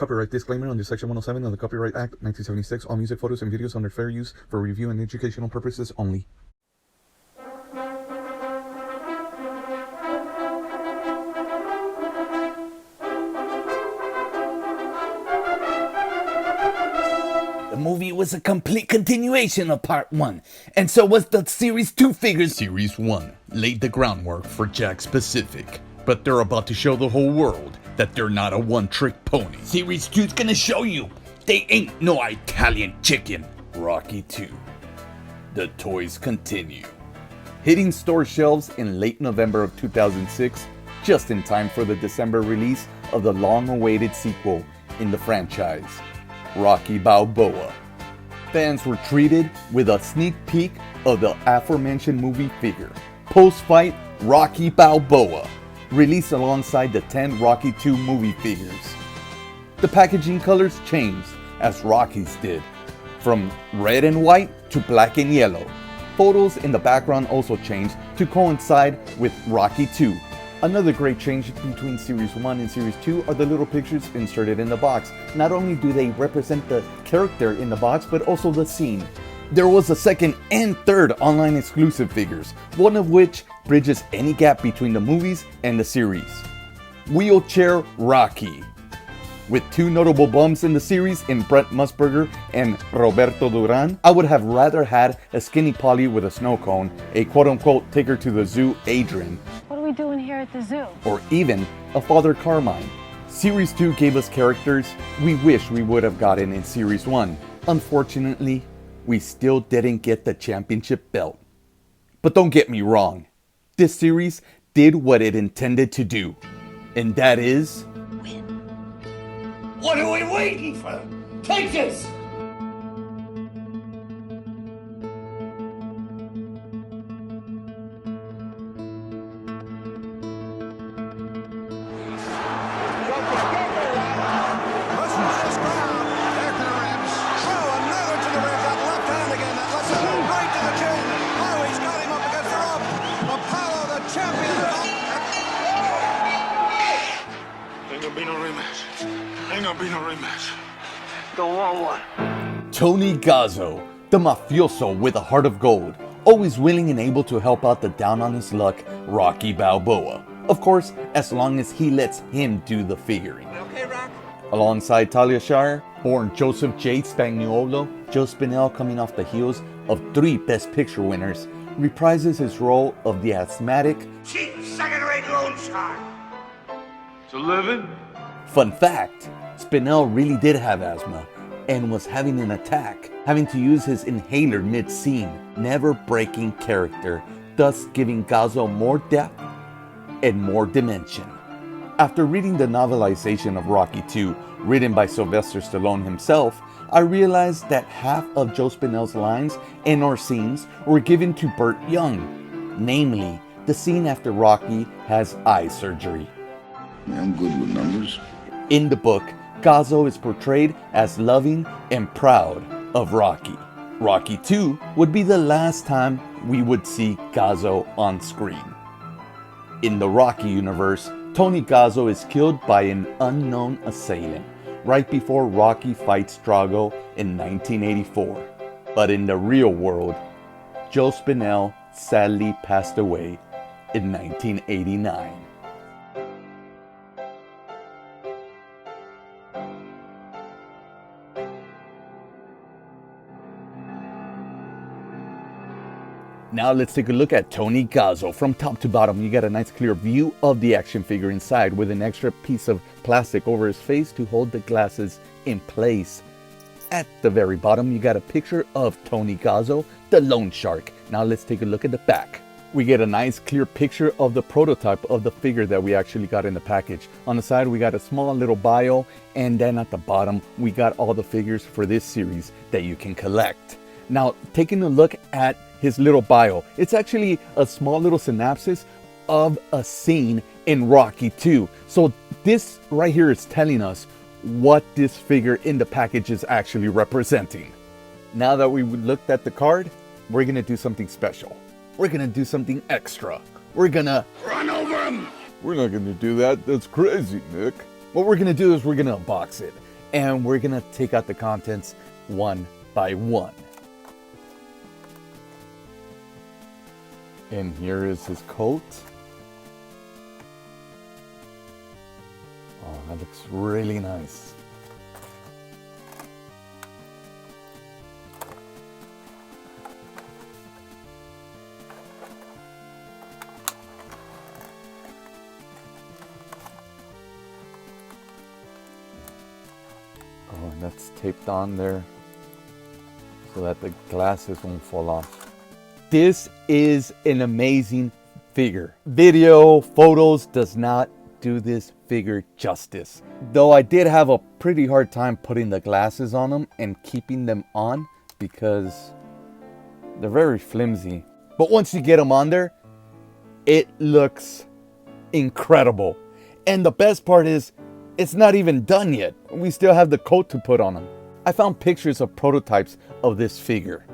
Copyright disclaimer under Section 107 of the Copyright Act 1976. All music, photos, and videos under fair use for review and educational purposes only. The movie was a complete continuation of Part 1, and so was the Series 2 figures. Series 1 laid the groundwork for Jakks Pacific, but they're about to show the whole world that they're not a one-trick pony. Series 2's gonna show you they ain't no Italian chicken. Rocky 2. The toys continue. Hitting store shelves in late November of 2006, just in time for the December release of the long-awaited sequel in the franchise, Rocky Balboa. Fans were treated with a sneak peek of the aforementioned movie figure, post-fight Rocky Balboa, released alongside the 10 Rocky 2 movie figures. The packaging colors changed, as Rocky's did, from red and white to black and yellow. Photos in the background also changed to coincide with Rocky 2. Another great change between Series 1 and Series 2 are the little pictures inserted in the box. Not only do they represent the character in the box, but also the scene. There was a second and third online exclusive figures, one of which bridges any gap between the movies and the series. Wheelchair Rocky. With two notable bums in the series in Brent Musburger and Roberto Duran, I would have rather had a skinny Polly with a snow cone, a quote-unquote take her to the zoo Adrian, What are we doing here at the zoo? or even a Father Carmine. Series 2 gave us characters we wish we would have gotten in Series 1. Unfortunately, we still didn't get the championship belt. But don't get me wrong, this series did what it intended to do, and that is Win. What are we waiting for? Take this! Go on. Tony Gazzo, the mafioso with a heart of gold, always willing and able to help out the down on his luck Rocky Balboa. Of course, as long as he lets him do the figuring. Okay, Rock? Alongside Talia Shire, born Joseph J. Spagnuolo, Joe Spinell, coming off the heels of 3 Best Picture winners, reprises his role of the asthmatic, cheap second-rate loan shark. It's a living? Fun fact, Spinell really did have asthma and was having an attack, having to use his inhaler mid-scene, never breaking character, thus giving Gazzo more depth and more dimension. After reading the novelization of Rocky 2, written by Sylvester Stallone himself, I realized that half of Joe Spinell's lines and or scenes were given to Burt Young, namely the scene after Rocky has eye surgery. I'm good with numbers. In the book, Gazzo is portrayed as loving and proud of Rocky. Rocky 2 would be the last time we would see Gazzo on screen. In the Rocky universe, Tony Gazzo is killed by an unknown assailant right before Rocky fights Drago in 1984. But in the real world, Joe Spinell sadly passed away in 1989. Now let's take a look at Tony Gazzo. From top to bottom, you get a nice clear view of the action figure inside with an extra piece of plastic over his face to hold the glasses in place. At the very bottom, you got a picture of Tony Gazzo, the loan shark. Now let's take a look at the back. We get a nice clear picture of the prototype of the figure that we actually got in the package. On the side, we got a small little bio, and then at the bottom, we got all the figures for this series that you can collect. Now, taking a look at his little bio, it's actually a small little synopsis of a scene in Rocky 2. So this right here is telling us what this figure in the package is actually representing. Now that we looked at the card, we're gonna do something special. We're gonna do something extra. We're gonna Run over him! We're not gonna do that. That's crazy, Nick. What we're gonna do is we're gonna unbox it. and we're gonna take out the contents one by one. And here is his coat. Oh, that looks really nice. Oh, and that's taped on there so that the glasses won't fall off. This is an amazing figure. Video, photos does not do this figure justice. Though I did have a pretty hard time putting the glasses on them and keeping them on because they're very flimsy. But once you get them on there, it looks incredible. And the best part is, it's not even done yet. We still have the coat to put on him. I found pictures of prototypes of this figure.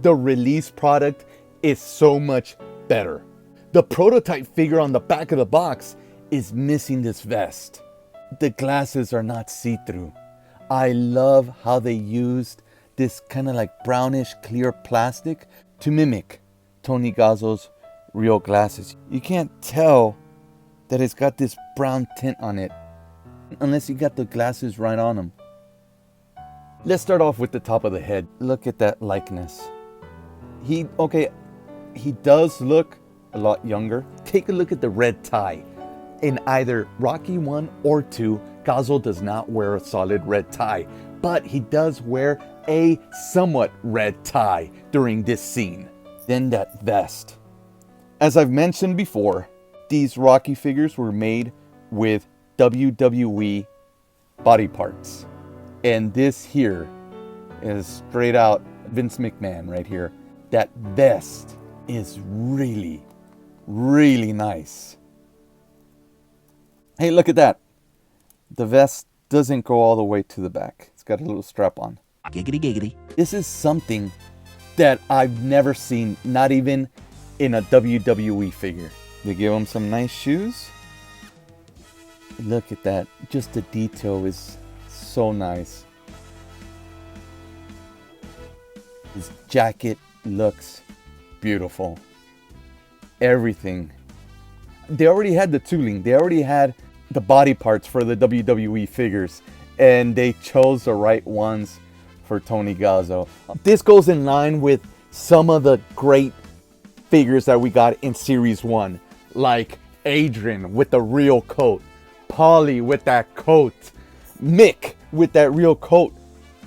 The release product is so much better. The prototype figure on the back of the box is missing this vest. The glasses are not see-through. I love how they used this kind of like brownish clear plastic to mimic Tony Gazzo's real glasses. You can't tell that it's got this brown tint on it unless you got the glasses right on them. Let's start off with the top of the head. Look at that likeness. He does look a lot younger. Take a look at the red tie. In either Rocky 1 or 2, Gazzo does not wear a solid red tie, but he does wear a somewhat red tie during this scene. Then that vest. As I've mentioned before, these Rocky figures were made with WWE body parts. And this here is straight out Vince McMahon right here. That vest is really, really nice. Hey, look at that. The vest doesn't go all the way to the back. It's got a little strap on. Giggity giggity. This is something that I've never seen, not even in a WWE figure. They give him some nice shoes. Look at that. Just the detail is so nice. His jacket looks beautiful. Everything. They already had the tooling. They already had the body parts for the WWE figures, and they chose the right ones for Tony Gazzo. This goes in line with some of the great figures that we got in Series 1, like Adrian with the real coat, Paulie with that coat, Mick with that real coat.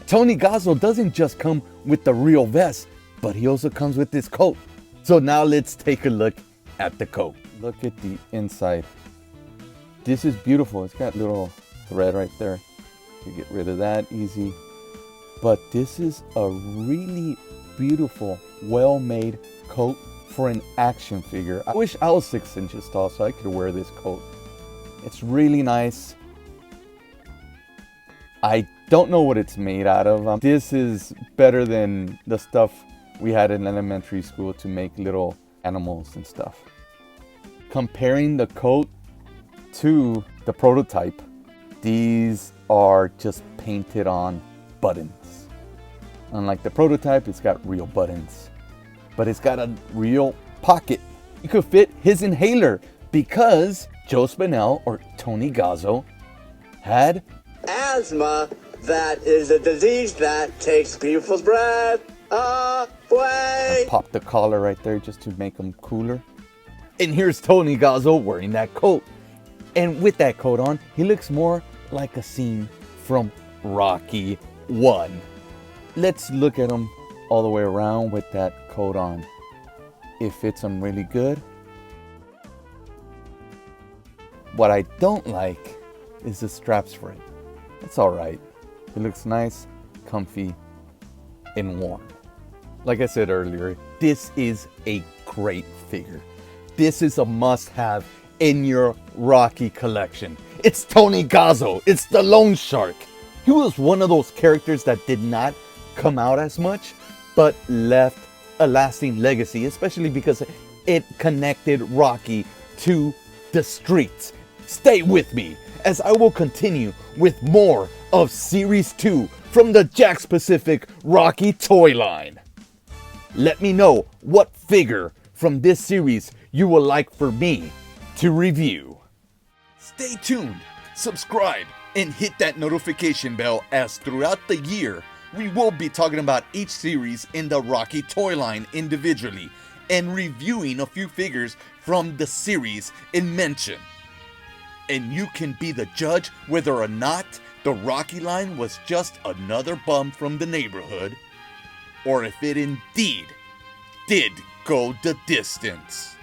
Tony Gazzo doesn't just come with the real vest, but he also comes with this coat. So now let's take a look at the coat. Look at the inside. This is beautiful. It's got little thread right there. You get rid of that easy. But this is a really beautiful, well-made coat for an action figure. I wish I was 6 inches tall so I could wear this coat. It's really nice. I don't know what it's made out of. This is better than the stuff we had in elementary school to make little animals and stuff. Comparing the coat to the prototype, these are just painted on buttons. Unlike the prototype, it's got real buttons, but it's got a real pocket. You could fit his inhaler because Joe Spinell, or Tony Gazzo, had Asthma, that is a disease that takes people's breath away. Pop the collar right there just to make them cooler. And here's Tony Gazzo wearing that coat. And with that coat on, he looks more like a scene from Rocky 1. Let's look at him all the way around with that coat on. It fits him really good. What I don't like is the straps for it. It's alright. It looks nice, comfy, and warm. Like I said earlier, this is a great figure. This is a must-have in your Rocky collection. It's Tony Gazzo. It's the Lone Shark. He was one of those characters that did not come out as much, but left a lasting legacy, especially because it connected Rocky to the streets. Stay with me as I will continue with more of Series 2 from the Jakks Pacific Rocky toy line. Let me know what figure from this series you would like for me to review. Stay tuned, subscribe, and hit that notification bell, as throughout the year we will be talking about each series in the Rocky toy line individually and reviewing a few figures from the series in mention. And you can be the judge whether or not the Rocky line was just another bum from the neighborhood, or if it indeed did go the distance.